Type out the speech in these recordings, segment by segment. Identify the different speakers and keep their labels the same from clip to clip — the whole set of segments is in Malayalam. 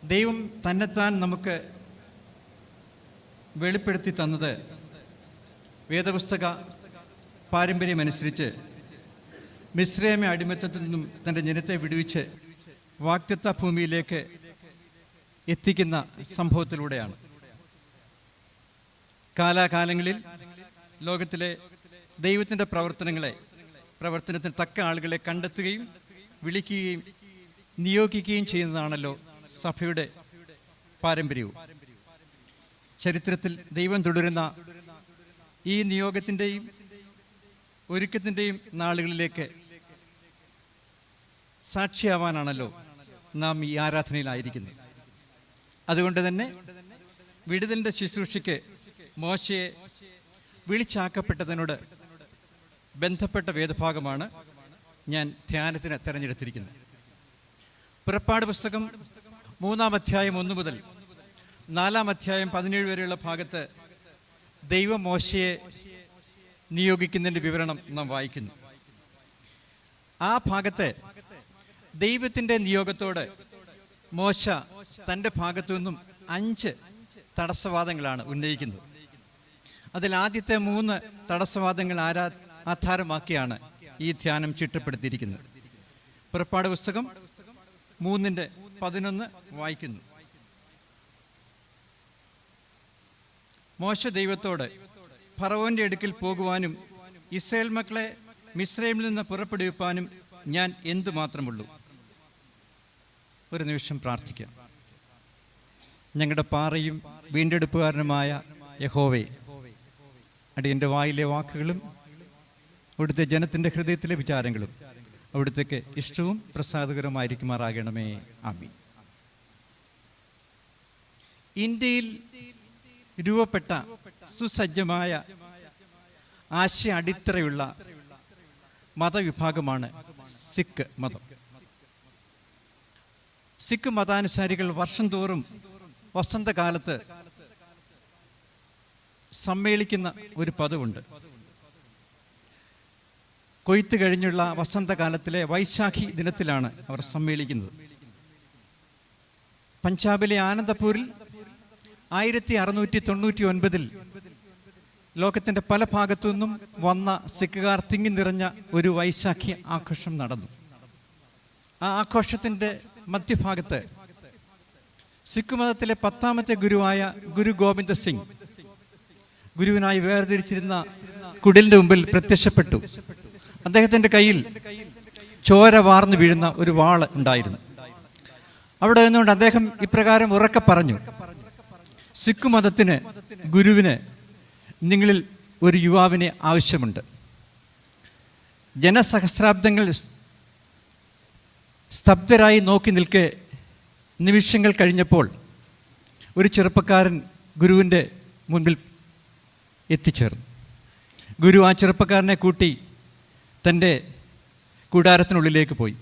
Speaker 1: ദൈവം തന്നെത്താൻ നമുക്ക് വെളിപ്പെടുത്തി തന്നത് വേദപുസ്തക പാരമ്പര്യമനുസരിച്ച് മിസ്രൈമ അടിമത്തത്തിൽ നിന്നും തൻ്റെ ജനത്തെ വിടുവിച്ച് വാഗ്ദത്ത ഭൂമിയിലേക്ക് എത്തിക്കുന്ന സംഭവത്തിലൂടെയാണ്. കാലാകാലങ്ങളിൽ ലോകത്തിലെ ദൈവത്തിൻ്റെ പ്രവർത്തനത്തിന് തക്ക ആളുകളെ കണ്ടെത്തുകയും വിളിക്കുകയും നിയോഗിക്കുകയും ചെയ്യുന്നതാണല്ലോ സഭയുടെ പാരമ്പര്യവും. ചരിത്രത്തിൽ ദൈവം തുടരുന്ന ഈ നിയോഗത്തിൻ്റെയും ഒരുക്കത്തിൻ്റെയും നാളുകളിലേക്ക് സാക്ഷിയാവാനാണല്ലോ നാം ഈ ആരാധനയിലായിരിക്കുന്നത്. അതുകൊണ്ട് തന്നെ വിടുതലിൻ്റെ ശുശ്രൂഷയ്ക്ക് മോശയെ വിളിച്ചാക്കപ്പെട്ടതിനോട് ബന്ധപ്പെട്ട വേദഭാഗമാണ് ഞാൻ ധ്യാനത്തിന് തിരഞ്ഞെടുത്തിരിക്കുന്നത്. പുറപ്പാട് പുസ്തകം 3-ാം അധ്യായം 1 മുതൽ 4-ാം അധ്യായം 17 വരെയുള്ള ഭാഗത്ത് ദൈവം മോശയെ നിയോഗിക്കുന്നതിൻ്റെ വിവരണം നാം വായിക്കുന്നു. ആ ഭാഗത്ത് ദൈവത്തിൻ്റെ നിയോഗത്തോട് മോശ തൻ്റെ ഭാഗത്തു നിന്നും 5 തടസ്സവാദങ്ങളാണ് ഉന്നയിക്കുന്നത്. അതിൽ ആദ്യത്തെ 3 തടസ്സവാദങ്ങൾ ആധാരമാക്കിയാണ് ഈ ധ്യാനം ചിട്ടപ്പെടുത്തിയിരിക്കുന്നത്. പുറപ്പാട് പുസ്തകം 3:11 വായിക്കുന്നു. മോശ ദൈവത്തോട് ഫറവോന്റെ അടുക്കൽ പോകുവാനും ഇസ്രായേൽ മക്കളെ മിസ്രൈമിൽ നിന്ന് പുറപ്പെടുവിപ്പാനും ഞാൻ എന്തുമാത്രമുള്ളൂ. ഒരു നിമിഷം പ്രാർത്ഥിക്കാം. ഞങ്ങളുടെ പാറയും വീണ്ടെടുപ്പുകാരനുമായ യഹോവേ, അടിയൻ്റെ വായിലെ വാക്കുകളും അവിടുത്തെ ജനത്തിൻ്റെ ഹൃദയത്തിലെ വിചാരങ്ങളും അവിടുത്തേക്ക് ഇഷ്ടവും പ്രസാദകരമായിരിക്കുമാറാകണമേ. ആമീൻ. ഇന്ത്യയിൽ രൂപപ്പെട്ട സുസജ്ജമായ ആശയ അടിത്തറയുള്ള മതവിഭാഗമാണ് സിഖ് മതം. സിഖ് മതാനുസാരികൾ വർഷം തോറും വസന്തകാലത്ത് സമ്മേളിക്കുന്ന ഒരു പതിവുണ്ട്. കൊയ്ത്ത് കഴിഞ്ഞുള്ള വസന്തകാലത്തിലെ വൈശാഖി ദിനത്തിലാണ് അവർ സമ്മേളിക്കുന്നത്. പഞ്ചാബിലെ ആനന്ദപൂരിൽ 1699 ലോകത്തിൻ്റെ പല ഭാഗത്തു നിന്നും വന്ന സിഖുകാർ തിങ്ങി നിറഞ്ഞ ഒരു വൈശാഖി ആഘോഷം നടന്നു. ആ ആഘോഷത്തിൻ്റെ മധ്യഭാഗത്ത് സിഖ് മതത്തിലെ 10ാമത്തെ ഗുരുവായ ഗുരു ഗോവിന്ദ സിംഗ് ഗുരുവിനായി വേർതിരിച്ചിരുന്ന കുടിലിൻ്റെ മുമ്പിൽ പ്രത്യക്ഷപ്പെട്ടു. അദ്ദേഹത്തിൻ്റെ കയ്യിൽ ചോര വാർന്നു വീഴുന്ന ഒരു വാള് ഉണ്ടായിരുന്നു. അവിടെ നിന്നുകൊണ്ട് അദ്ദേഹം ഇപ്രകാരം ഉറക്കെ പറഞ്ഞു, സിഖ് മതത്തിന് ഗുരുവിന് നിങ്ങളിൽ ഒരു യുവാവിനെ ആവശ്യമുണ്ട്. ജനസഹസ്രാബ്ദങ്ങൾ സ്തബ്ധരായി നോക്കി നിൽക്കെ നിമിഷങ്ങൾ കഴിഞ്ഞപ്പോൾ ഒരു ചെറുപ്പക്കാരൻ ഗുരുവിൻ്റെ മുൻപിൽ എത്തിച്ചേർന്നു. ഗുരു ആ ചെറുപ്പക്കാരനെ കൂട്ടി തൻ്റെ കൂടാരത്തിനുള്ളിലേക്ക് പോയി.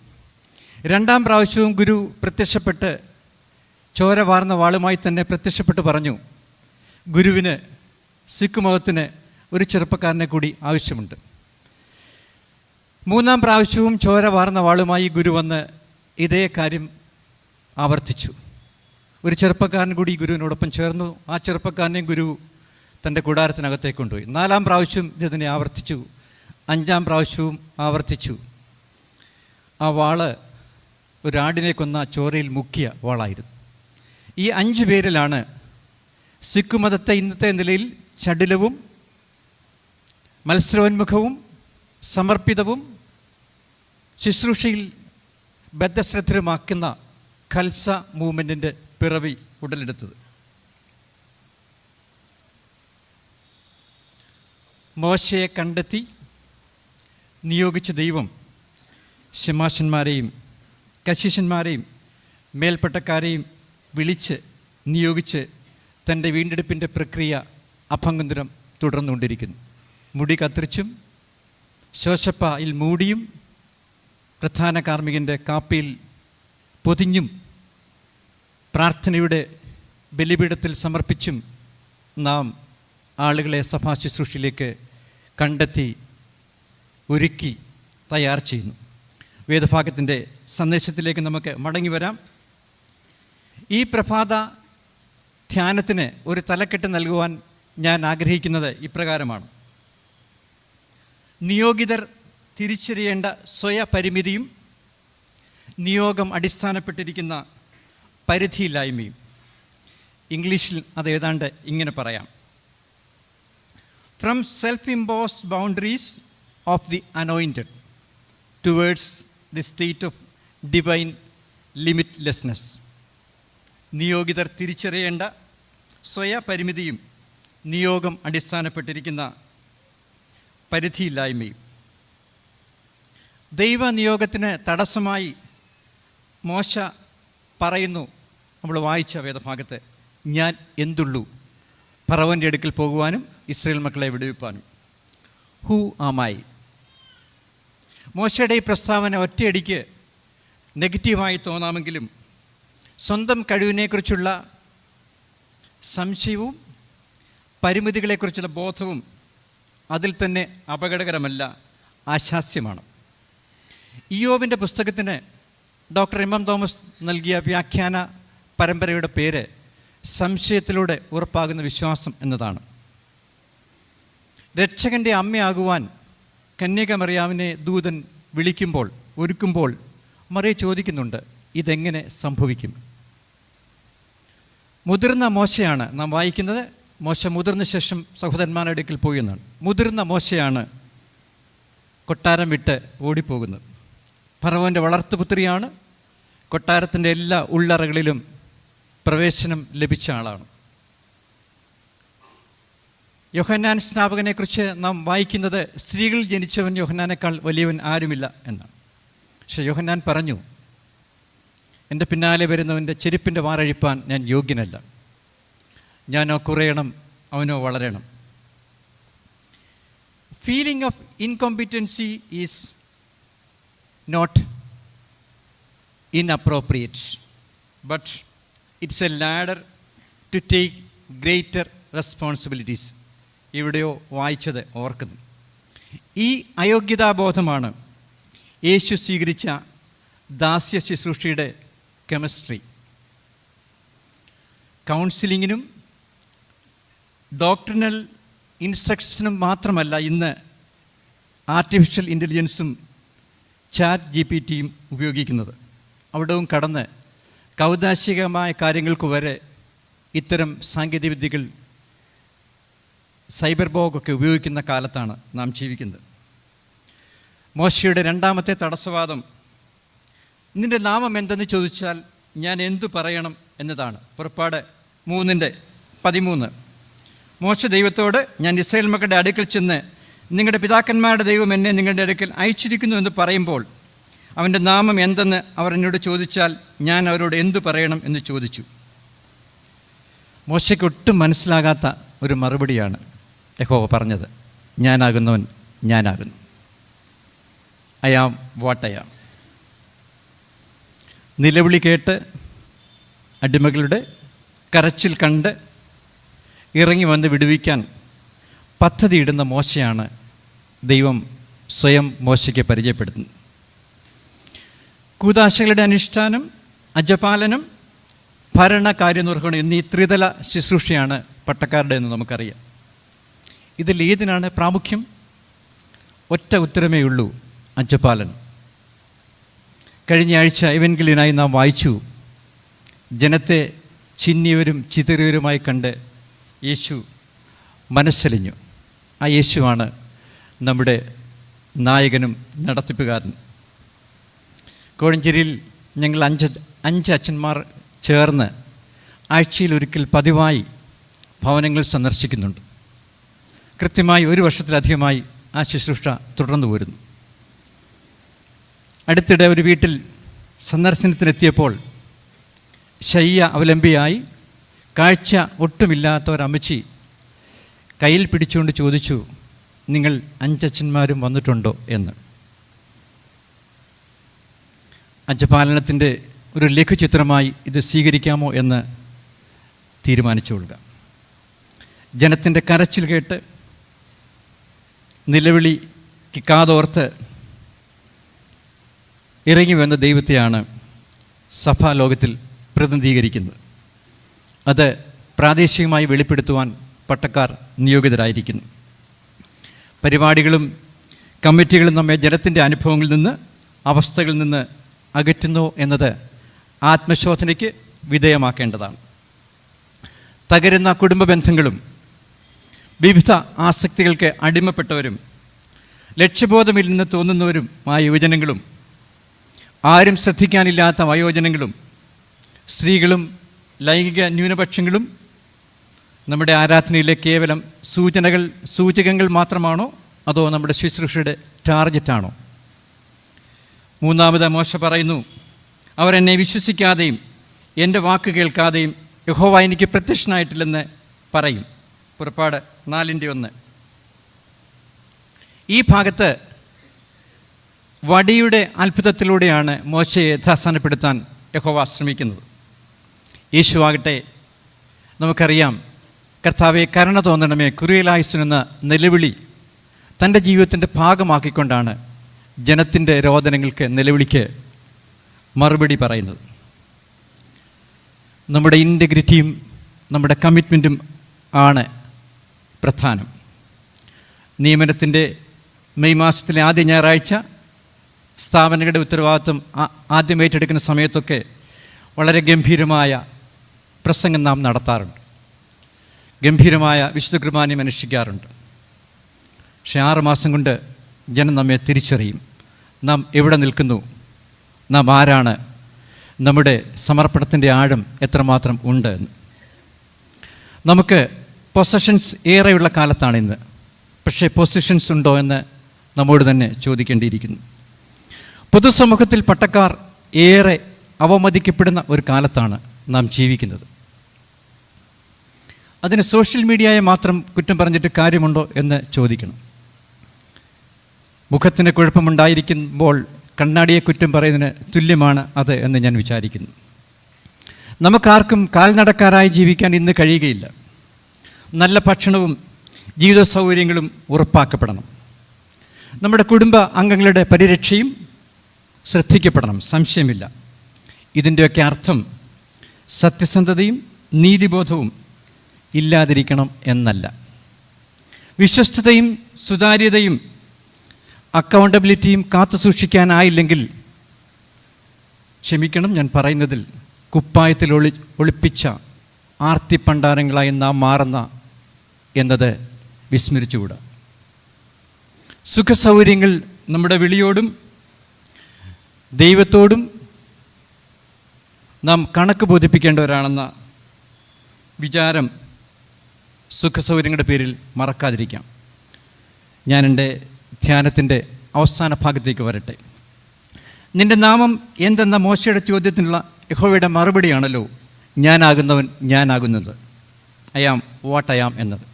Speaker 1: 2ാം പ്രാവശ്യവും ഗുരു പ്രത്യക്ഷപ്പെട്ട് ചോര വാർന്ന വാളുമായി തന്നെ പ്രത്യക്ഷപ്പെട്ട് പറഞ്ഞു, ഗുരുവിന് സിഖ് മതത്തിന് ഒരു ചെറുപ്പക്കാരനെ കൂടി ആവശ്യമുണ്ട്. 3ാം പ്രാവശ്യവും ചോര വാർന്ന വാളുമായി ഗുരു വന്ന് ഇതേ കാര്യം ആവർത്തിച്ചു. ഒരു ചെറുപ്പക്കാരൻ കൂടി ഗുരുവിനോടൊപ്പം ചേർന്നു. ആ ചെറുപ്പക്കാരനെ ഗുരു തൻ്റെ കൂടാരത്തിനകത്തേക്ക് കൊണ്ടുപോയി. 4ാം പ്രാവശ്യം ഇതിനെ ആവർത്തിച്ചു. 5ാം പ്രാവശ്യവും ആവർത്തിച്ചു. ആ വാള് ഒരാടിനെ കൊന്ന ചോരയിൽ മുക്കിയ വാളായിരുന്നു. ഈ 5 പേരിലാണ് സിഖ് മതത്തെ ഇന്നത്തെ നിലയിൽ ചടുലവും മത്സരോന്മുഖവും സമർപ്പിതവും ശുശ്രൂഷയിൽ ബദ്ധശ്രദ്ധരുമാക്കുന്ന ഖൽസ മൂവ്മെൻറ്റിൻ്റെ പിറവി ഉടലെടുത്തത്. മോശയെ കണ്ടെത്തി നിയോഗിച്ച ദൈവം ശമാശന്മാരെയും കശീശന്മാരെയും മേൽപ്പട്ടക്കാരെയും വിളിച്ച് നിയോഗിച്ച് തൻ്റെ വീണ്ടെടുപ്പിൻ്റെ പ്രക്രിയ അഭംഗുന്തരം തുടർന്നുകൊണ്ടിരിക്കുന്നു. മുടി കത്തിരിച്ചും ശോശപ്പായിൽ മൂടിയും പ്രധാന കാർമ്മികൻ്റെ കാപ്പിയിൽ പൊതിഞ്ഞും പ്രാർത്ഥനയുടെ ബലിപീഠത്തിൽ സമർപ്പിച്ചും നാം ആളുകളെ സഭാ ശുശ്രൂഷയിലേക്ക് കണ്ടെത്തി ഒരുക്കി തയ്യാർ ചെയ്യുന്നു. വേദഭാഗത്തിൻ്റെ സന്ദേശത്തിലേക്ക് നമുക്ക് മടങ്ങി വരാം. ഈ പ്രഭാത ധ്യാനത്തിന് ഒരു തലക്കെട്ട് നൽകുവാൻ ഞാൻ ആഗ്രഹിക്കുന്നത് ഇപ്രകാരമാണ്: നിയോഗിതർ തിരിച്ചറിയേണ്ട സ്വയപരിമിതിയും നിയോഗം അടിസ്ഥാനപ്പെട്ടിരിക്കുന്ന പരിധിയില്ലായ്മയും. ഇംഗ്ലീഷിൽ അത് ഏതാണ്ട് ഇങ്ങനെ പറയാം: from self imposed boundaries of the anointed towards the state of divine limitlessness. നിയോഗിതർ തിരിച്ചറിയേണ്ട സ്വയപരിമിതിയും നിയോഗം അടിസ്ഥാനപ്പെട്ടിരിക്കുന്ന പരിധിയില്ലായ്മയും. ദൈവനിയോഗത്തിന് തടസ്സമായി മോശ പറയുന്നു, നമ്മൾ വായിച്ച വേദഭാഗത്ത്, ഞാൻ എന്തുള്ളൂ ഫറവോൻ്റെ അടുക്കൽ പോകുവാനും ഇസ്രായേൽ മക്കളെ വിടുവിപ്പാനും. ഹൂ ആമായി. മോശയുടെ ഈ പ്രസ്താവന ഒറ്റയടിക്ക് നെഗറ്റീവായി തോന്നാമെങ്കിലും സ്വന്തം കഴിവിനെക്കുറിച്ചുള്ള സംശയവും പരിമിതികളെക്കുറിച്ചുള്ള ബോധവും അതിൽ തന്നെ അപകടകരമല്ല, ആശാസ്യമാണ്. ഇയ്യോബിൻ്റെ പുസ്തകത്തിന് ഡോക്ടർ എം എം തോമസ് നൽകിയ വ്യാഖ്യാന പരമ്പരയുടെ പേര് സംശയത്തിലൂടെ ഉറപ്പാകുന്ന വിശ്വാസം എന്നതാണ്. രക്ഷകൻ്റെ അമ്മയാകുവാൻ കന്യകമറിയാവിനെ ദൂതൻ വിളിക്കുമ്പോൾ, ഒരുക്കുമ്പോൾ മറിയ ചോദിക്കുന്നുണ്ട്, ഇതെങ്ങനെ സംഭവിക്കും? മുതിർന്ന മോശയാണ് നാം വായിക്കുന്നത്. മോശ മുതിർന്ന ശേഷം സഹോദരന്മാരുടെ അടുക്കൽ പോയി എന്നാണ്. മുതിർന്ന മോശയാണ് കൊട്ടാരം വിട്ട് ഓടിപ്പോകുന്നത്. ഫറവോൻ്റെ വളർത്തുപുത്രിയാണ്. കൊട്ടാരത്തിൻ്റെ എല്ലാ ഉള്ളറകളിലും പ്രവേശനം ലഭിച്ച ആളാണ്. യോഹന്നാൻ സ്നാപകനെക്കുറിച്ച് നാം വായിക്കുന്നത്, സ്ത്രീകളിൽ ജനിച്ചവൻ യോഹന്നാനേക്കാൾ വലിയവൻ ആരുമില്ല എന്നാണ്. പക്ഷെ യോഹന്നാൻ പറഞ്ഞു, എൻ്റെ പിന്നാലെ വരുന്നവൻ്റെ ചെരുപ്പിൻ്റെ വാറഴിപ്പാൻ ഞാൻ യോഗ്യനല്ല. ഞാനോ കുറയണം, അവനോ വളരണം. Feeling of incompetency is not inappropriate, but it's a ladder to take greater responsibilities. ഇവിടെയോ വായിച്ചത് ഓർക്കുന്നു. ഈ അയോഗ്യതാബോധമാണ് യേശു സ്വീകരിച്ച ദാസ്യ ശുശ്രൂഷയുടെ കെമിസ്ട്രി. കൗൺസിലിങ്ങിനും ഡോക്ട്രിനൽ ഇൻസ്ട്രക്ഷനും മാത്രമല്ല ഇന്ന് ആർട്ടിഫിഷ്യൽ ഇൻ്റലിജൻസും ചാറ്റ് GPT ഉപയോഗിക്കുന്നത്. അവിടവും കടന്ന് കൗതാശികമായ കാര്യങ്ങൾക്ക് വരെ ഇത്തരം സാങ്കേതികവിദ്യകൾ, സൈബർ ബോഗൊക്കെ ഉപയോഗിക്കുന്ന കാലത്താണ് നാം ജീവിക്കുന്നത്. മോശയുടെ രണ്ടാമത്തെ തടസ്സവാദം, നിൻ്റെ നാമം എന്തെന്ന് ചോദിച്ചാൽ ഞാൻ എന്തു പറയണം എന്നതാണ്. പുറപ്പാട് 3:13. മോശ ദൈവത്തോട്, ഞാൻ ഇസ്രായേൽ മക്കളുടെ അടുക്കൽ ചെന്ന് നിങ്ങളുടെ പിതാക്കന്മാരുടെ ദൈവം എന്നെ നിങ്ങളുടെ അടുക്കൽ അയച്ചിരിക്കുന്നു എന്ന് പറയുമ്പോൾ അവൻ്റെ നാമം എന്തെന്ന് അവർ എന്നോട് ചോദിച്ചാൽ ഞാൻ അവരോട് എന്തു പറയണം എന്ന് ചോദിച്ചു. മോശയ്ക്ക് ഒട്ടും മനസ്സിലാകാത്ത ഒരു മറുപടിയാണ് യഹോവ പറഞ്ഞത്. ഞാനാകുന്നവൻ ഞാനാകുന്നു. I am what I am. നിലവിളി കേട്ട് അടിമകളുടെ കരച്ചിൽ കണ്ട് ഇറങ്ങി വന്ന് വിടുവിക്കാൻ പദ്ധതിയിടുന്ന മോശയാണ് ദൈവം സ്വയം മോശയ്ക്ക് പരിചയപ്പെടുത്തുന്നത്. കൂദാശകളുടെ അനുഷ്ഠാനം, അജപാലനം, ഭരണ കാര്യനിർവഹണം എന്നീ ത്രിതല ശുശ്രൂഷയാണ് പട്ടക്കാരുടെ എന്ന് നമുക്കറിയാം. ഇതിൽ ഏതിനാണ് പ്രാമുഖ്യം? ഒറ്റ ഉത്തരമേ ഉള്ളൂ, അജപാലനം. കഴിഞ്ഞ ആഴ്ച എവൻഗലിനായി നാം വായിച്ചു, ജനത്തെ ചിന്നിയവരും ചിതറിയവരുമായി കണ്ട് യേശു മനസ്സലിഞ്ഞു. ആ യേശുവാണ് നമ്മുടെ നായകനും നടത്തിപ്പുകാരനും. കോഴഞ്ചേരിയിൽ ഞങ്ങൾ അഞ്ച് അച്ഛന്മാർ ചേർന്ന് ആഴ്ചയിൽ ഒരിക്കൽ പതിവായി ഭവനങ്ങൾ സന്ദർശിക്കുന്നുണ്ട്. കൃത്യമായി 1 വർഷത്തിലധികമായി ആ ശുശ്രൂഷ തുടർന്നു പോരുന്നു. അടുത്തിടെ ഒരു വീട്ടിൽ സന്ദർശനത്തിനെത്തിയപ്പോൾ ശയ്യ അവലംബിയായി കാഴ്ച ഒട്ടുമില്ലാത്ത ഒരമ്മച്ചി കയ്യിൽ പിടിച്ചുകൊണ്ട് ചോദിച്ചു, നിങ്ങൾ 5 അച്ഛന്മാരും വന്നിട്ടുണ്ടോ എന്ന്. അജപാലനത്തിൻ്റെ ഒരു ലഘുചിത്രമായി ഇത് സ്വീകരിക്കാമോ എന്ന് തീരുമാനിച്ചുകൊള്ളുക. ജനത്തിൻ്റെ കരച്ചിൽ കേട്ട് നിലവിളിക്ക് കാതോർത്ത് ഇറങ്ങി വന്ന ദൈവത്തെയാണ് സഭാലോകത്തിൽ പ്രതിനിധീകരിക്കുന്നത്. അത് പ്രാദേശികമായി വെളിപ്പെടുത്തുവാൻ പട്ടക്കാർ നിയോഗിതരായിരിക്കുന്നു. പരിപാടികളും കമ്മിറ്റികളും നമ്മെ ജലത്തിൻ്റെ അനുഭവങ്ങളിൽ നിന്ന്, അവസ്ഥകളിൽ നിന്ന് അകറ്റുന്നു എന്നത് ആത്മശോധനയ്ക്ക് വിധേയമാക്കേണ്ടതാണ്. തകരുന്ന കുടുംബ ബന്ധങ്ങളും വിവിധ ആസക്തികൾക്ക് അടിമപ്പെട്ടവരും ലക്ഷ്യബോധമില്ലെന്ന് തോന്നുന്നവരും ആ യുവജനങ്ങളും, ആരും ശ്രദ്ധിക്കാനില്ലാത്ത വയോജനങ്ങളും, സ്ത്രീകളും ലൈംഗിക ന്യൂനപക്ഷങ്ങളും നമ്മുടെ ആരാധനയിലെ കേവലം സൂചകങ്ങൾ മാത്രമാണോ, അതോ നമ്മുടെ ശുശ്രൂഷയുടെ ടാർഗറ്റാണോ? മൂന്നാമത് മോശ പറയുന്നു, അവർ എന്നെ വിശ്വസിക്കാതെയും എൻ്റെ വാക്ക് കേൾക്കാതെയും യഹോവ എനിക്ക് പ്രത്യക്ഷനായിട്ടില്ലെന്ന് പറയും. പുറപ്പാട് 4:1. ഈ ഭാഗത്ത് വടിയുടെ അത്ഭുതത്തിലൂടെയാണ് മോശയെ യഥാസ്ഥാനപ്പെടുത്താൻ യഹോവ ശ്രമിക്കുന്നത്. യേശുവാകട്ടെ, നമുക്കറിയാം, കർത്താവെ കരുണ തോന്നണമേ, കുറിയലായുസ്സെന്ന നിലവിളി തൻ്റെ ജീവിതത്തിൻ്റെ ഭാഗമാക്കിക്കൊണ്ടാണ് ജനത്തിൻ്റെ രോദനങ്ങൾക്ക്, നിലവിളിക്ക് മറുപടി പറയുന്നത്. നമ്മുടെ ഇൻറ്റഗ്രിറ്റിയും നമ്മുടെ കമ്മിറ്റ്മെൻറ്റും ആണ് പ്രധാനം. നിയമനത്തിൻ്റെ മെയ് മാസത്തിലെ ആദ്യ ഞായറാഴ്ച സ്ഥാപനങ്ങളുടെ ഉത്തരവാദിത്വം ആദ്യം ഏറ്റെടുക്കുന്ന സമയത്തൊക്കെ വളരെ ഗംഭീരമായ പ്രസംഗം നാം നടത്താറുണ്ട്, ഗംഭീരമായ വിശുദ്ധ കുർബാനയും അനുഷ്ഠിക്കാറുണ്ട്. പക്ഷെ 6 മാസം കൊണ്ട് ജനം നമ്മെ തിരിച്ചറിയും. നാം എവിടെ നിൽക്കുന്നു, നാം ആരാണ്, നമ്മുടെ സമർപ്പണത്തിൻ്റെ ആഴം എത്രമാത്രം ഉണ്ട് എന്ന്. നമുക്ക് പൊസഷൻസ് ഏറെയുള്ള കാലത്താണിന്ന്. പക്ഷേ പൊസിഷൻസ് ഉണ്ടോ എന്ന് നമ്മോട് തന്നെ ചോദിക്കേണ്ടിയിരിക്കുന്നു. പൊതുസമൂഹത്തിൽ പട്ടക്കാർ ഏറെ അവമതിക്കപ്പെടുന്ന ഒരു കാലത്താണ് നാം ജീവിക്കുന്നത്. അതിന് സോഷ്യൽ മീഡിയയെ മാത്രം കുറ്റം പറഞ്ഞിട്ട് കാര്യമുണ്ടോ എന്ന് ചോദിക്കണം. മുഖത്തിന് കുഴപ്പമുണ്ടായിരിക്കുമ്പോൾ കണ്ണാടിയെ കുറ്റം പറയുന്നതിന് തുല്യമാണ് അത് എന്ന് ഞാൻ വിചാരിക്കുന്നു. നമുക്കാർക്കും കാൽനടക്കാരായി ജീവിക്കാൻ ഇന്ന് കഴിയുകയില്ല. നല്ല ഭക്ഷണവും ജീവിത സൗകര്യങ്ങളും ഉറപ്പാക്കപ്പെടണം. നമ്മുടെ കുടുംബ അംഗങ്ങളുടെ പരിരക്ഷയും ശ്രദ്ധിക്കപ്പെടണം, സംശയമില്ല. ഇതിൻ്റെയൊക്കെ അർത്ഥം സത്യസന്ധതയും നീതിബോധവും ഇല്ലാതിരിക്കണം എന്നല്ല. വിശ്വസ്തതയും സുതാര്യതയും അക്കൗണ്ടബിലിറ്റിയും കാത്തു സൂക്ഷിക്കാനായില്ലെങ്കിൽ, ക്ഷമിക്കണം ഞാൻ പറയുന്നതിൽ, കുപ്പായത്തിൽ ഒളിപ്പിച്ച ആർത്തിപ്പണ്ടാരങ്ങളായി നാം മാറുന്ന എന്നത് വിസ്മരിച്ചുകൂടാ. സുഖസൗകര്യങ്ങൾ നമ്മുടെ വിളിയോടും ദൈവത്തോടും നാം കണക്ക് ബോധിപ്പിക്കേണ്ടവരാണെന്ന വിചാരം സുഖസൗകര്യങ്ങളുടെ പേരിൽ മറക്കാതിരിക്കാം. ഞാൻ എൻ്റെ ധ്യാനത്തിൻ്റെ അവസാന ഭാഗത്തേക്ക് വരട്ടെ. നിൻ്റെ നാമം എന്തെന്ന മോശയുടെ ചോദ്യത്തിനുള്ള യഹോവയുടെ മറുപടിയാണല്ലോ ഞാനാകുന്നവൻ ഞാനാകുന്നത്, I am what I am എന്നത്.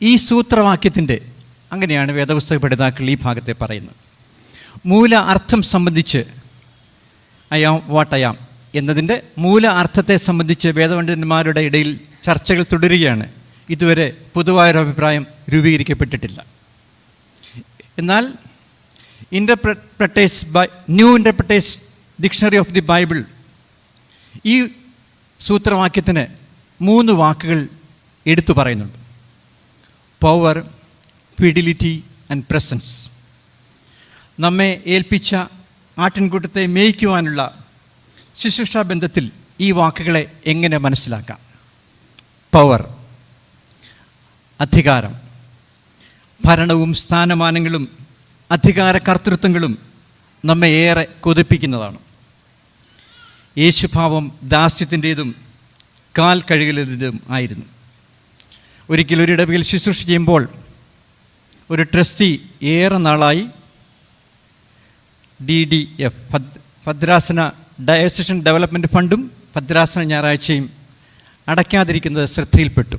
Speaker 1: ഈ സൂത്രവാക്യത്തിൻ്റെ, അങ്ങനെയാണ് വേദപുസ്തക പഠിതാക്കൾ ഈ ഭാഗത്തെ പറയുന്നത്, മൂല അർത്ഥം സംബന്ധിച്ച്, I am what I am എന്നതിൻ്റെ മൂല അർത്ഥത്തെ സംബന്ധിച്ച് വേദപണ്ഡിതന്മാരുടെ ഇടയിൽ ചർച്ചകൾ തുടരുകയാണ്. ഇതുവരെ പൊതുവായൊരു അഭിപ്രായം രൂപീകരിക്കപ്പെട്ടിട്ടില്ല. എന്നാൽ New Interpreter's Dictionary of the Bible ഈ സൂത്രവാക്യത്തിന് 3 വാക്കുകൾ എടുത്തു പറയുന്നുണ്ട്: പവർ, ഫിഡിലിറ്റി ആൻഡ് പ്രസൻസ്. നമ്മെ ഏൽപ്പിച്ച ആട്ടിൻകൂട്ടത്തെ മേയ്ക്കുവാനുള്ള ശുശ്രൂഷാ ബന്ധത്തിൽ ഈ വാക്കുകളെ എങ്ങനെ മനസ്സിലാക്കാം? പവർ, അധികാരം. ഭരണവും സ്ഥാനമാനങ്ങളും അധികാര കർത്തൃത്വങ്ങളും നമ്മെ ഏറെ കൊതിപ്പിക്കുന്നതാണ്. യേശുഭാവം ദാസ്യത്തിൻ്റേതും കാൽ കഴുകലിൻ്റേതും ആയിരുന്നു. ഒരിക്കൽ ഒരു ഇടവകയിൽ ശുശ്രൂഷ ചെയ്യുമ്പോൾ ഒരു ട്രസ്റ്റി ഏറെ നാളായി DDF ഭദ്രാസന ഡയോസിഷൻ ഡെവലപ്മെൻറ്റ് ഫണ്ടും ഭദ്രാസന ഞായറാഴ്ചയും അടയ്ക്കാതിരിക്കുന്നത് ശ്രദ്ധയിൽപ്പെട്ടു.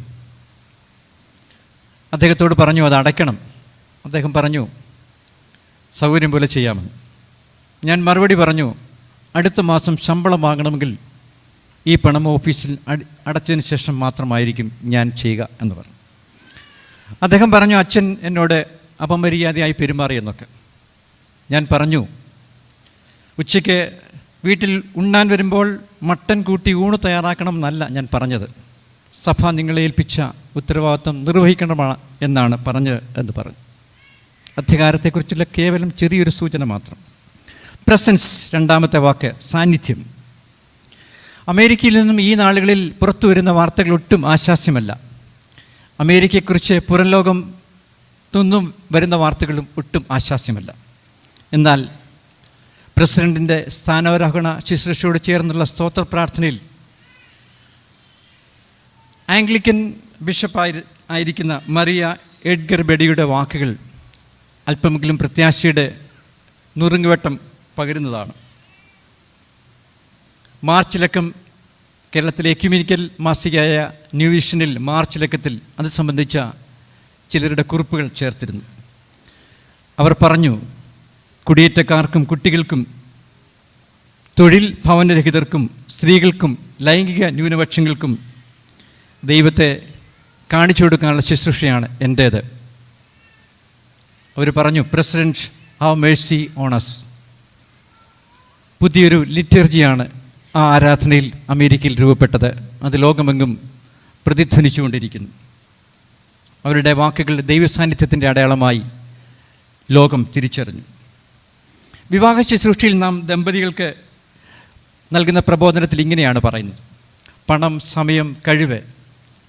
Speaker 1: അദ്ദേഹത്തോട് പറഞ്ഞു അത് അടയ്ക്കണം. അദ്ദേഹം പറഞ്ഞു സൗകര്യം പോലെ ചെയ്യാമെന്ന്. ഞാൻ മറുപടി പറഞ്ഞു, അടുത്ത മാസം ശമ്പളം വാങ്ങണമെങ്കിൽ ഈ പണം ഓഫീസിൽ അടച്ചതിന് ശേഷം മാത്രമായിരിക്കും ഞാൻ ചെയ്യുക എന്ന് പറഞ്ഞു. അദ്ദേഹം പറഞ്ഞു, അച്ഛൻ എന്നോട് അപമര്യാദയായി പെരുമാറിയെന്നൊക്കെ. ഞാൻ പറഞ്ഞു, ഉച്ചയ്ക്ക് വീട്ടിൽ ഉണ്ണാൻ വരുമ്പോൾ മട്ടൻ കൂട്ടി ഊണ് തയ്യാറാക്കണം എന്നല്ല ഞാൻ പറഞ്ഞത്. സഭ നിങ്ങളെ ഏൽപ്പിച്ച ഉത്തരവാദിത്വം നിർവഹിക്കണമാണ് എന്നാണ് പറഞ്ഞത് എന്ന് പറഞ്ഞു. അധികാരത്തെക്കുറിച്ചുള്ള കേവലം ചെറിയൊരു സൂചന മാത്രം. പ്രസൻസ്, രണ്ടാമത്തെ വാക്ക് സാന്നിധ്യം. അമേരിക്കയിൽ നിന്നും ഈ നാളുകളിൽ പുറത്തു വരുന്ന വാർത്തകൾ ഒട്ടും ആശാസ്യമല്ല. അമേരിക്കയെക്കുറിച്ച് പുറം ലോകം നിന്നും വരുന്ന വാർത്തകളും ഒട്ടും ആശാസ്യമല്ല. എന്നാൽ പ്രസിഡൻറ്റിൻ്റെ സ്ഥാനാരോഹണ ശുശ്രൂഷയോട് ചേർന്നുള്ള സ്തോത്ര പ്രാർത്ഥനയിൽ ആംഗ്ലിക്കൻ ബിഷപ്പായിരിക്കുന്ന മറിയ എഡ്ഗർ ബെഡിയുടെ വാക്കുകൾ അല്പമെങ്കിലും പ്രത്യാശയുടെ നുറുങ്ങുവെട്ടം പകരുന്നതാണ്. മാർച്ച് ലക്കം കേരളത്തിലെ എക്യുമെനിക്കൽ മാസികയായ ന്യൂ വിഷനിൽ മാർച്ച് ലക്കത്തിൽ അത് സംബന്ധിച്ച ചിലരുടെ കുറിപ്പുകൾ ചേർത്തിരുന്നു. അവർ പറഞ്ഞു, കുടിയേറ്റക്കാർക്കും കുട്ടികൾക്കും തൊഴിൽ ഭവനരഹിതർക്കും സ്ത്രീകൾക്കും ലൈംഗിക ന്യൂനപക്ഷങ്ങൾക്കും ദൈവത്തെ കാണിച്ചു കൊടുക്കാനുള്ള ശുശ്രൂഷയാണ് എൻ്റേത്. അവർ പറഞ്ഞു, president have mercy on us. പുതിയൊരു ലിറ്റർജിയാണ് ആ ആരാധനയിൽ അമേരിക്കയിൽ രൂപപ്പെട്ടത്. അത് ലോകമെങ്ങും പ്രതിധ്വനിച്ചുകൊണ്ടിരിക്കുന്നു. അവരുടെ വാക്കുകൾ ദൈവസാന്നിധ്യത്തിൻ്റെ അടയാളമായി ലോകം തിരിച്ചറിഞ്ഞു. വിവാഹ ശുശ്രൂഷയിൽ നാം ദമ്പതികൾക്ക് നൽകുന്ന പ്രബോധനത്തിൽ ഇങ്ങനെയാണ് പറയുന്നത്: പണം, സമയം, കഴിവ്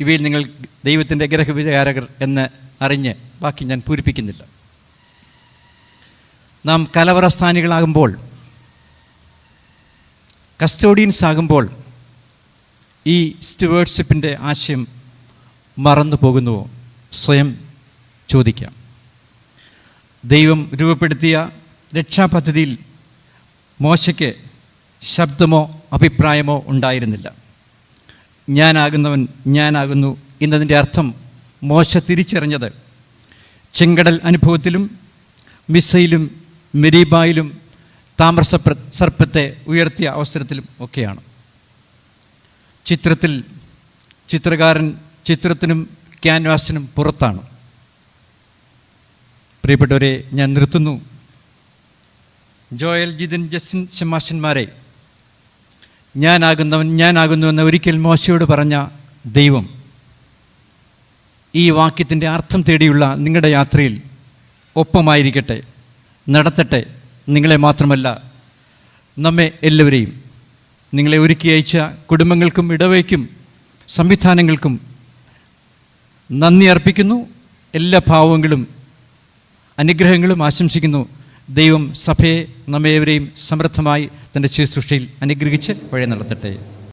Speaker 1: ഇവയിൽ നിങ്ങൾ ദൈവത്തിൻ്റെ ഗ്രഹവിചാരകർ എന്ന് അറിഞ്ഞ് ബാക്കി ഞാൻ പൂരിപ്പിക്കുന്നില്ല. നാം കലവറസ്ഥാനികളാകുമ്പോൾ, കസ്റ്റോഡിയൻസ് ആകുമ്പോൾ ഈ സ്റ്റുവേർഡ്ഷിപ്പിൻ്റെ ആശയം മറന്നു പോകുന്നുവോ? സ്വയം ചോദിക്കാം. ദൈവം രൂപപ്പെടുത്തിയ രക്ഷാപദ്ധതിയിൽ മോശയ്ക്ക് ശബ്ദമോ അഭിപ്രായമോ ഉണ്ടായിരുന്നില്ല. ഞാനാകുന്നവൻ ഞാനാകുന്നു എന്നതിൻ്റെ അർത്ഥം മോശ തിരിച്ചറിഞ്ഞത് ചെങ്കടൽ അനുഭവത്തിലും മിസ്സയിലും മെരീബായിലും താമ്രസർപ്പത്തെ ഉയർത്തിയ അവസരത്തിലും ഒക്കെയാണ്. ചിത്രകാരൻ ചിത്രത്തിനും ക്യാൻവാസിനും പുറത്താണ്. പ്രിയപ്പെട്ടവരെ, ഞാൻ നിർത്തുന്നു. ജോയൽ, ജിതിൻ, ജസ്റ്റിൻ ശമാശന്മാരെ, ഞാനാകുന്നവൻ ഞാനാകുന്നു എന്ന് ഒരിക്കൽ മോശയോട് പറഞ്ഞ ദൈവം ഈ വാക്യത്തിൻ്റെ അർത്ഥം തേടിയുള്ള നിങ്ങളുടെ യാത്രയിൽ ഒപ്പമായിരിക്കട്ടെ, നടത്തട്ടെ. നിങ്ങളെ മാത്രമല്ല, നമ്മെ എല്ലാവരെയും, നിങ്ങളെ ഒരുക്കി അയച്ച കുടുംബങ്ങൾക്കും ഇടവയ്ക്കും സംവിധാനങ്ങൾക്കും നന്ദി അർപ്പിക്കുന്നു. എല്ലാ ഭാവങ്ങളും അനുഗ്രഹങ്ങളും ആശംസിക്കുന്നു. ദൈവം സഭയെ നമ്മേവരെയും സമൃദ്ധമായി തൻ്റെ ശുശ്രൂഷയിൽ അനുഗ്രഹിച്ച് വഴി നടത്തട്ടെ.